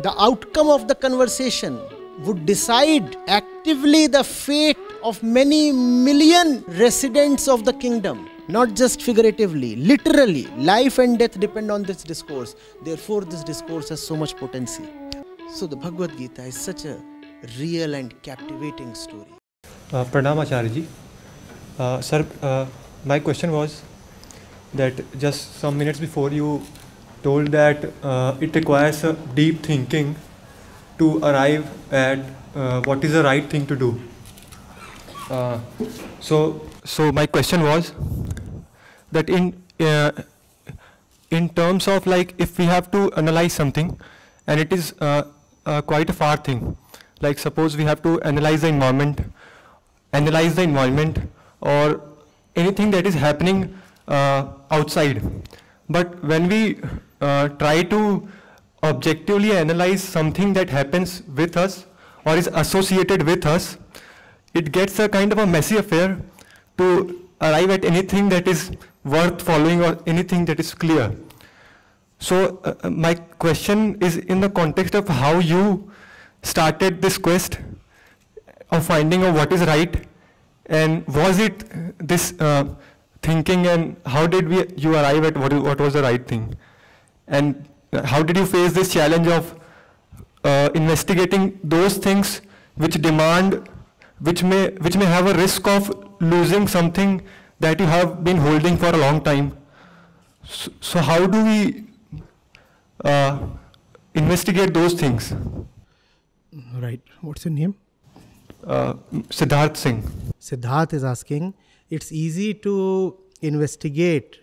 The outcome of the conversation would decide actively the fate of many million residents of the kingdom. Not just figuratively, literally. Life and death depend on this discourse. Therefore, this discourse has so much potency. So the Bhagavad Gita is such a real and captivating story. Pranam Acharya ji. Sir, my question was that just some minutes before you told that it requires a deep thinking to arrive at what is the right thing to do. So my question was that in terms of, like, if we have to analyze something and it is quite a far thing, like suppose we have to analyze the environment or anything that is happening outside, but when we try to objectively analyze something that happens with us or is associated with us, it gets a kind of a messy affair to arrive at anything that is worth following or anything that is clear. So my question is in the context of how you started this quest of finding out what is right, and was it this thinking, and how did you arrive at what was the right thing, and how did you face this challenge of investigating those things which may have a risk of losing something that you have been holding for a long time? So how do we investigate those things? Right. What's your name? Siddharth Singh. Siddharth is asking, it's easy to investigate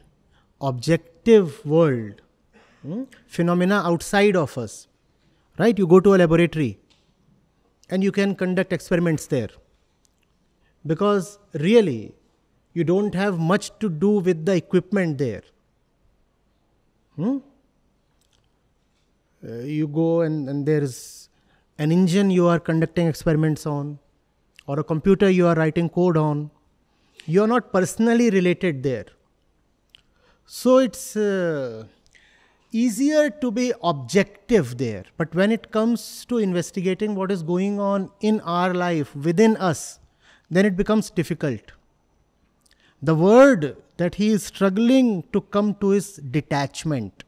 objective world, phenomena outside of us, right? You go to a laboratory and you can conduct experiments there, because really you don't have much to do with the equipment there. You go and there is an engine you are conducting experiments on, or a computer you are writing code on. You are not personally related there. So it's easier to be objective there. But when it comes to investigating what is going on in our life, within us, then it becomes difficult. The word that he is struggling to come to is detachment.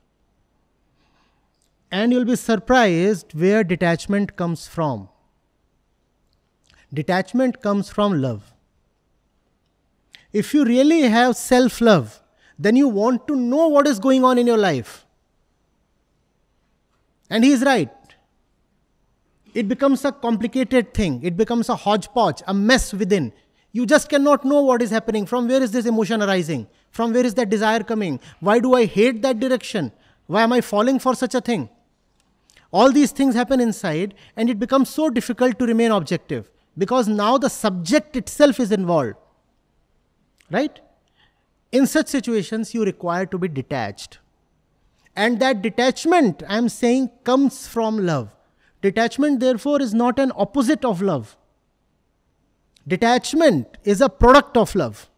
And you'll be surprised where detachment comes from. Detachment comes from love. If you really have self-love, then you want to know what is going on in your life. And he is right. It becomes a complicated thing. It becomes a hodgepodge, a mess within. You just cannot know what is happening. From where is this emotion arising? From where is that desire coming? Why do I hate that direction? Why am I falling for such a thing? All these things happen inside, and it becomes so difficult to remain objective, because now the subject itself is involved. Right? In such situations, you require to be detached. And that detachment, I am saying, comes from love. Detachment, therefore, is not an opposite of love. Detachment is a product of love.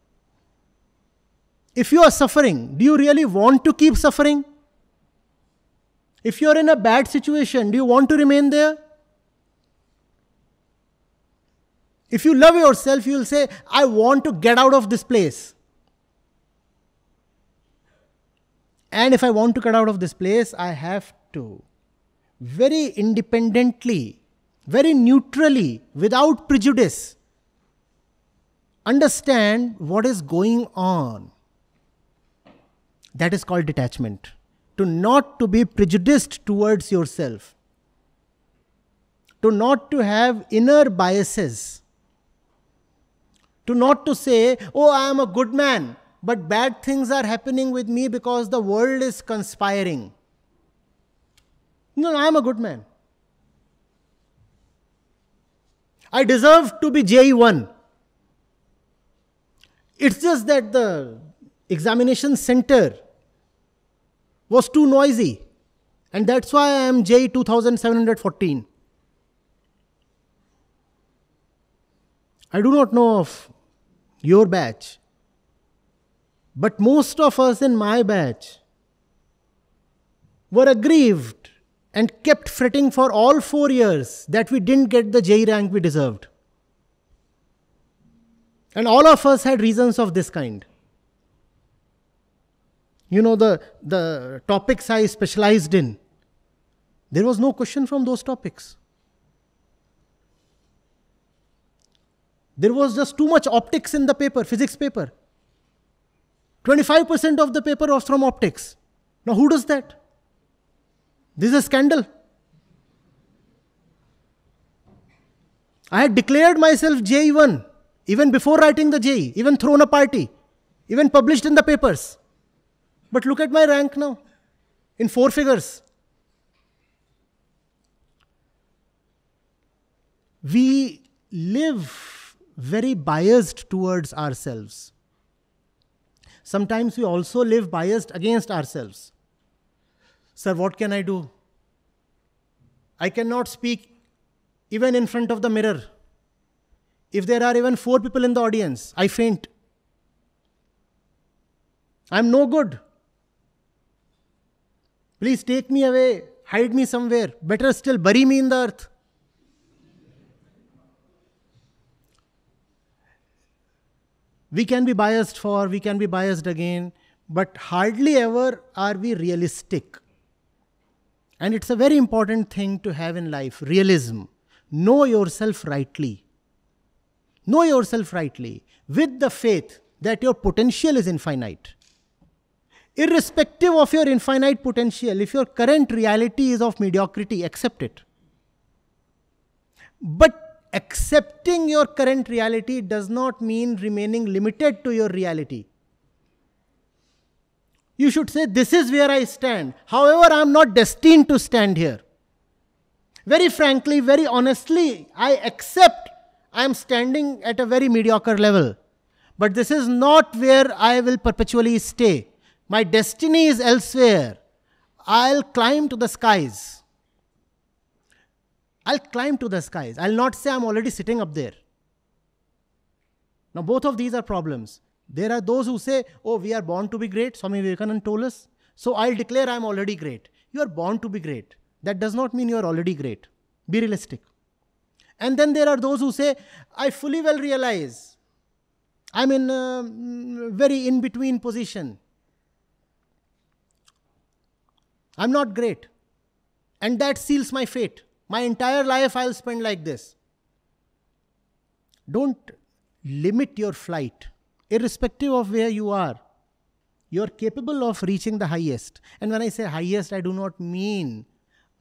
If you are suffering, do you really want to keep suffering? If you are in a bad situation, do you want to remain there? If you love yourself, you will say, I want to get out of this place. And if I want to get out of this place, I have to very independently, very neutrally, without prejudice, understand what is going on. That is called detachment. To not to be prejudiced towards yourself. To not to have inner biases. To not to say, oh, I am a good man, but bad things are happening with me because the world is conspiring. No, I am a good man. I deserve to be JE1. It's just that the examination center was too noisy, and that's why I am JE 2714. I do not know of your batch, but most of us in my batch were aggrieved and kept fretting for all 4 years that we didn't get the JEE rank we deserved. And all of us had reasons of this kind. You know, the topics I specialized in, there was no question from those topics. There was just too much optics in the paper, physics paper. 25% of the paper was from optics. Now who does that? This is a scandal. I had declared myself JE1 even before writing the JEE, even thrown a party, even published in the papers. But look at my rank now, in 4 figures. We live very biased towards ourselves. Sometimes we also live biased against ourselves. Sir, what can I do? I cannot speak even in front of the mirror. If there are even 4 people in the audience, I faint. I'm no good. Please take me away, hide me somewhere. Better still, bury me in the earth. We can be biased for, we can be biased again, but hardly ever are we realistic. And it's a very important thing to have in life, realism. Know yourself rightly. Know yourself rightly with the faith that your potential is infinite. Irrespective of your infinite potential, if your current reality is of mediocrity, accept it. But accepting your current reality does not mean remaining limited to your reality. You should say, this is where I stand. However, I am not destined to stand here. Very frankly, very honestly, I accept I am standing at a very mediocre level. But this is not where I will perpetually stay. My destiny is elsewhere. I'll climb to the skies. I'll climb to the skies. I'll not say I'm already sitting up there. Now, both of these are problems. There are those who say, oh, we are born to be great. Swami Vivekananda told us. So I'll declare I'm already great. You are born to be great. That does not mean you are already great. Be realistic. And then there are those who say, I fully well realize I'm in a very in-between position. I'm not great. And that seals my fate. My entire life I'll spend like this. Don't limit your flight. Irrespective of where you are, you're capable of reaching the highest. And when I say highest, I do not mean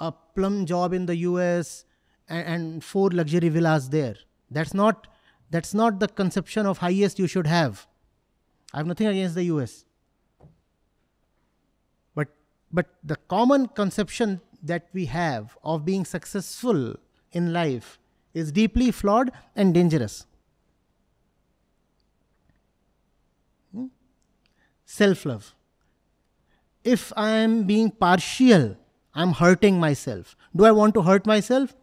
a plum job in the US and 4 luxury villas there. That's not the conception of highest you should have. I have nothing against the US. But the common conception that we have of being successful in life is deeply flawed and dangerous. Self-love. If I am being partial, I am hurting myself. Do I want to hurt myself?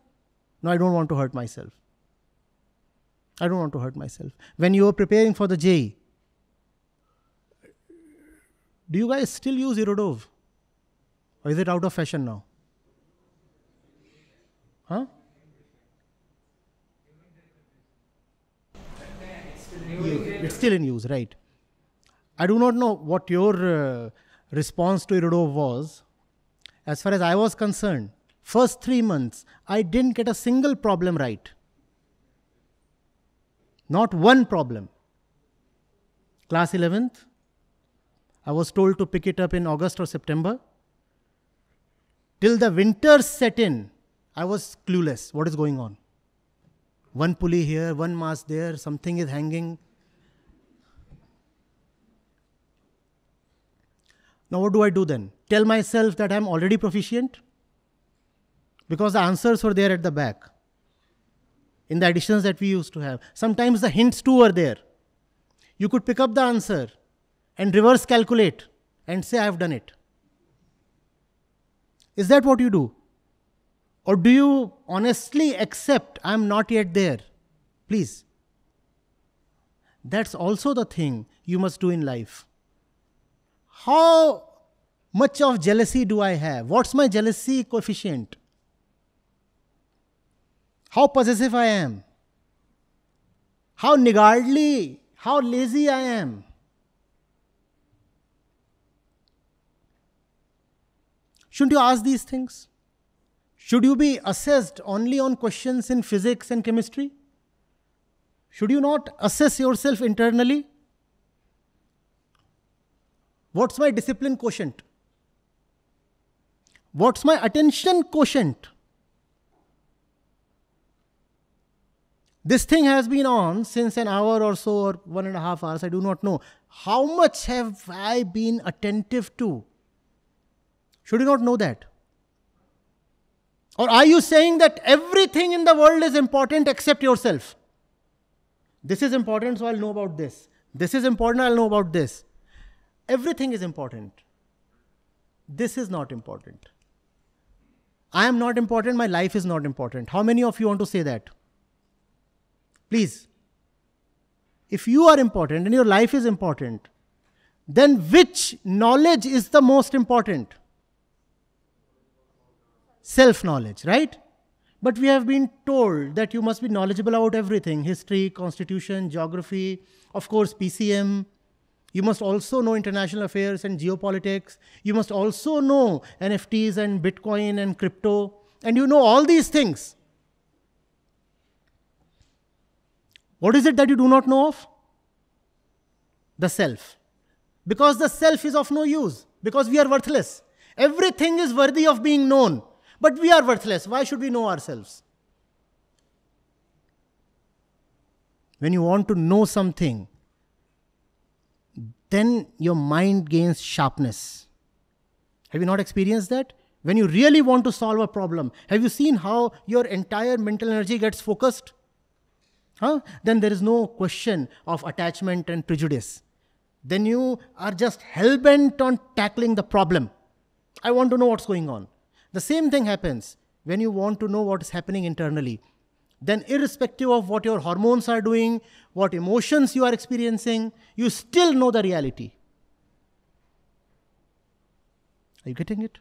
No, I don't want to hurt myself. I don't want to hurt myself. When you are preparing for the JEE, do you guys still use Irodov? Or is it out of fashion now? Huh? It's still in use, right? I do not know what your response to Irodov was. As far as I was concerned, first 3 months, I didn't get a single problem right. Not one problem. Class 11th, I was told to pick it up in August or September. Till the winters set in, I was clueless. What is going on? One pulley here, one mast there, something is hanging. Now what do I do then? Tell myself that I'm already proficient? Because the answers were there at the back. In the editions that we used to have. Sometimes the hints too were there. You could pick up the answer and reverse calculate and say, I have done it. Is that what you do? Or do you honestly accept I am not yet there? Please. That's also the thing you must do in life. How much of jealousy do I have? What's my jealousy coefficient? How possessive I am? How niggardly, how lazy I am? Shouldn't you ask these things? Should you be assessed only on questions in physics and chemistry? Should you not assess yourself internally? What's my discipline quotient? What's my attention quotient? This thing has been on since an hour or so, or 1.5 hours, I do not know. How much have I been attentive to? Should you not know that? Or are you saying that everything in the world is important except yourself? This is important, so I'll know about this. This is important, I'll know about this. Everything is important. This is not important. I am not important, my life is not important. How many of you want to say that? Please. If you are important and your life is important, then which knowledge is the most important? Self-knowledge, right? But we have been told that you must be knowledgeable about everything. History, constitution, geography, of course PCM. You must also know international affairs and geopolitics. You must also know NFTs and Bitcoin and crypto. And you know all these things. What is it that you do not know of? The self. Because the self is of no use. Because we are worthless. Everything is worthy of being known. But we are worthless. Why should we know ourselves? When you want to know something, then your mind gains sharpness. Have you not experienced that? When you really want to solve a problem, have you seen how your entire mental energy gets focused? Then there is no question of attachment and prejudice. Then you are just hell-bent on tackling the problem. I want to know what's going on. The same thing happens when you want to know what is happening internally. Then irrespective of what your hormones are doing, what emotions you are experiencing, you still know the reality. Are you getting it?